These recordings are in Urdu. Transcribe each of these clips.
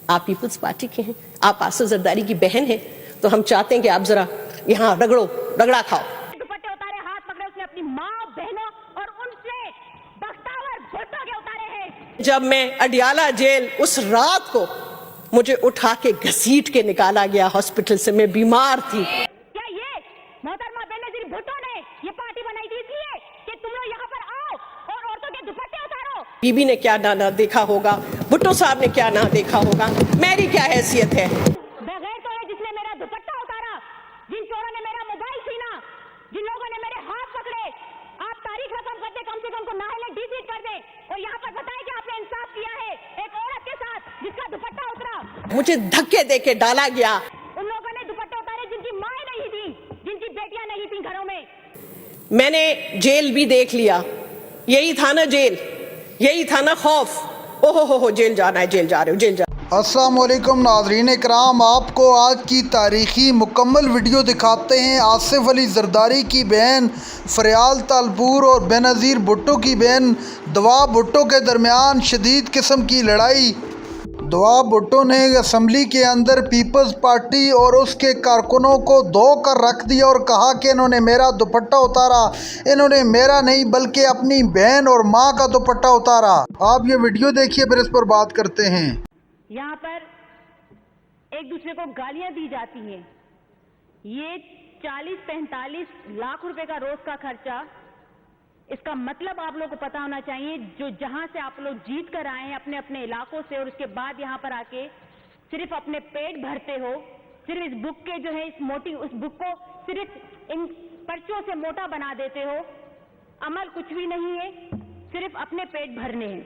آپ پیپلز پارٹی کے ہیں, آپ آصف زرداری کی بہن ہیں, تو ہم چاہتے ہیں کہ آپ ذرا یہاں رگڑا کھاؤ. دوپٹے اتارے, ہاتھ پکڑے اس نے اپنی ماں بہنوں اور ان سے بختاور بھٹو کے اتارے ہیں. جب میں اڈیالہ جیل اس رات کو مجھے اٹھا کے گھسیٹ کے نکالا گیا ہاسپٹل سے, میں بیمار تھی. کیا یہ محترمہ بینظیر بھٹو نے یہ پارٹی بنائی تھی اس لیے کہ تم لوگ یہاں پر آؤ اور عورتوں کے دوپٹے اتارو؟ بی بی نے کیا نہ دیکھا ہوگا, بھٹو صاحب نے کیا نہ دیکھا ہوگا, میری کیا حیثیت ہے؟ بغیر تو ہے جس نے میرا دوپٹہ اتارا, جن چوروں نے میرا موبائل چھینا, جن لوگوں نے میرے ہاتھ پکڑے. آپ تاریخ رقم کر دیں, کم سے کم کو نااہل ڈیفیٹ کر دیں اور یہاں پر بتائیں کہ آپ نے انصاف کیا ہے ایک عورت کے ساتھ جس کا دوپٹہ اترا. مجھے دھکے دے کے ڈالا گیا. ان لوگوں نے دوپٹے اتارے جن کی مائیں نہیں تھی, جن کی بیٹیاں نہیں تھیں گھروں میں. میں نے جیل بھی دیکھ لیا, یہی تھا نا جیل, یہی تھا نا خوف. ہو جیل جانا ہے, جیل جا رہے ہو, جیل جا. السلام علیکم ناظرین کرام, آپ کو آج کی تاریخی مکمل ویڈیو دکھاتے ہیں. آصف علی زرداری کی بہن فریال تالپور اور بینظیر بھٹو کی بہن دعا بھٹو کے درمیان شدید قسم کی لڑائی. دعا بھٹو نے اسمبلی کے اندر پیپلز پارٹی اور اس کے کارکنوں کو دھو کر رکھ دیا اور کہا کہ انہوں نے میرا دوپٹہ اتارا. انہوں نے میرا نہیں بلکہ اپنی بہن اور ماں کا دوپٹہ اتارا. آپ یہ ویڈیو دیکھیے, پھر اس پر بات کرتے ہیں. یہاں پر ایک دوسرے کو گالیاں دی جاتی ہیں. یہ 40-45 لاکھ روپے کا روز کا خرچہ, اس کا مطلب آپ لوگوں کو پتا ہونا چاہیے. جو جہاں سے آپ لوگ جیت کر آئے ہیں اپنے اپنے علاقوں سے, اور اس کے بعد یہاں پر آ کے صرف اپنے پیٹ بھرتے ہو, صرف اس بک کے جو ہے اس بک کو صرف ان پرچوں سے موٹا بنا دیتے ہو. عمل کچھ بھی نہیں ہے, صرف اپنے پیٹ بھرنے ہیں.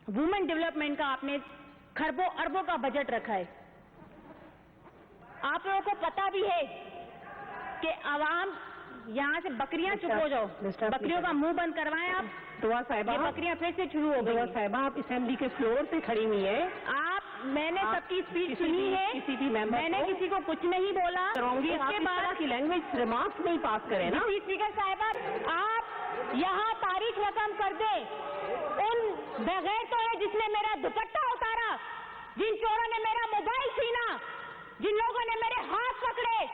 وومن ڈیولپمنٹ کا آپ نے کھربوں اربوں کا بجٹ رکھا ہے. آپ لوگوں کو پتا بھی ہے کہ عوام یہاں سے بکریاں چپ ہو جاؤ, بکریوں کا منہ بند کروائیں آپ. دعا صاحبہ, یہ بکریاں پھر سے شروع ہو گئی. دعا صاحبہ, آپ اسمبلی کے فلور پہ کھڑی ہوئی ہیں. میں نے سب کی اسپیچ سنی ہے, کسی بھی ممبر میں نے کسی کو کچھ نہیں بولا. اس کے بعد کی لینگویج ریمارکس نہیں پاس کریں نا. اسپیکر صاحبہ, آپ یہاں تاریخ رقم کر دیں. ان بغیر تو ہے جس نے میرا دوپٹہ اتارا, جن چوروں نے میرا موبائل چھینا, جن لوگوں نے میرے ہاتھ پکڑے.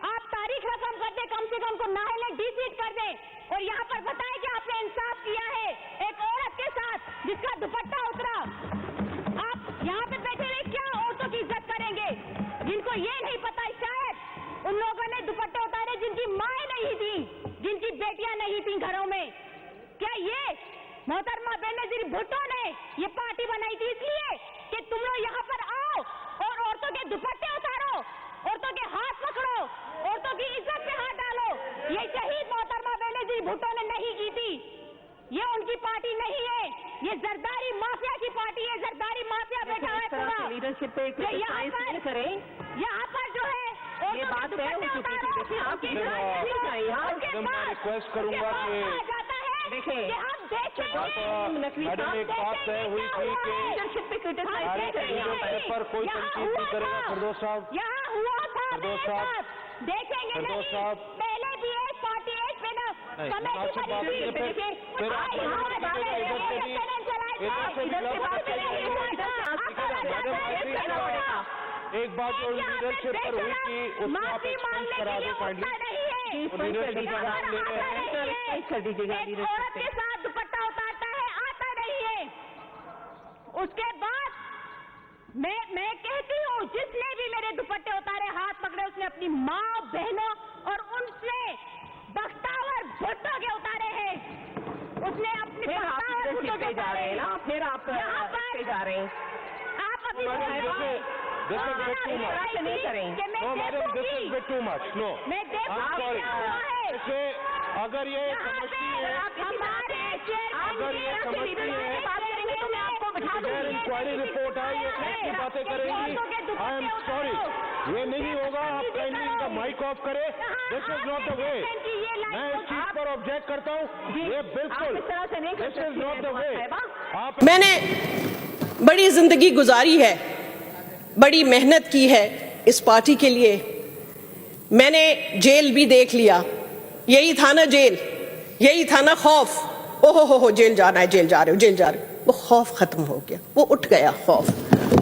آپ تاریخ رقم کر دیں, کم سے کم کو نااہل ڈیفیٹ کر دیں اور یہاں پر بتائیں کہ آپ نے انصاف کیا ہے ایک عورت کے ساتھ جس کا دوپٹہ اترا. آپ یہاں پہ بیٹھے رہے کیا عورتوں کی عزت کریں گے, جن کو یہ نہیں پتا شاید ان لوگوں نے دوپٹے اتارے جن کی مائیں نہیں تھیں, جن کی بیٹیاں نہیں تھیں گھروں میں. کیا یہ محترمہ بینظیر بھٹو نے یہ پارٹی بنائی تھی اس لیے کہ تم لوگ یہاں پر آؤ اور عورتوں کے دوپٹے اتارو, عورتوں کے ہاتھ پکڑو, عورتوں کی عزت پہ ہاتھ ڈالو؟ یہ شہید محترمہ بینظیر بھٹو نے نہیں کی تھی. یہ ان کی پارٹی نہیں ہے, یہ زرداری مافیا کی پارٹی ہے. زرداری مافیا بیٹھا ہے پورا. لیڈرشپ پہ یہاں پر جو ہے یہ بات طے ہو چکی تھی. آپ میں ریکویسٹ کروں گا کہ میڈم ایک بات طے ہوئی تھی کہ پر کوئی تنقید نہیں کرے گا. فردوس صاحب, یہاں ہوا تھا فردوس صاحب, دیکھیں گے فردوس صاحب, پہلے بھی ایک پارٹی ایک پہ نا مناسب بات نہیں ہے. پھر آپ ایک بات جو لیڈرشپ پر ہوئی تھی اس میں آپ ایکسپینس کرا دیں کائنڈلی. عورت کے ساتھ دوپٹہ اتارتا ہے, آتا نہیں ہے. اس کے بعد میں کہتی ہوں جس نے بھی میرے دوپٹے اتارے, ہاتھ پکڑے, اس نے اپنی ماں بہنوں اور ان سے بختاور بھٹو کے اتارے ہیں. اس نے اپنے بختاور بھٹو کے اتارے ہیں. پھر آپ جا رہے ہیں. آپ ابھی This is a bit too much. No, madam, this is a bit too much. No. I'm sorry. اگر یہ سمجھتی ہے, اگر یہ سمجھتی ہے غیر انکوائری رپورٹ آئی ایسی باتیں کریں گی, I am sorry. یہ نہیں ہوگا. آپ کائنڈلی ان کا مائک آف کرے. This is not the way. میں اس چیز پر آبجیکٹ کرتا ہوں. یہ بالکل This is not the way. میں نے بڑی زندگی گزاری ہے, بڑی محنت کی ہے اس پارٹی کے لیے. میں نے جیل بھی دیکھ لیا, یہی تھا نا جیل, یہی تھا نا خوف. ہو جیل جانا ہے, جیل جا رہے ہو, جیل جا رہے ہو. وہ خوف ختم ہو گیا, وہ اٹھ گیا خوف.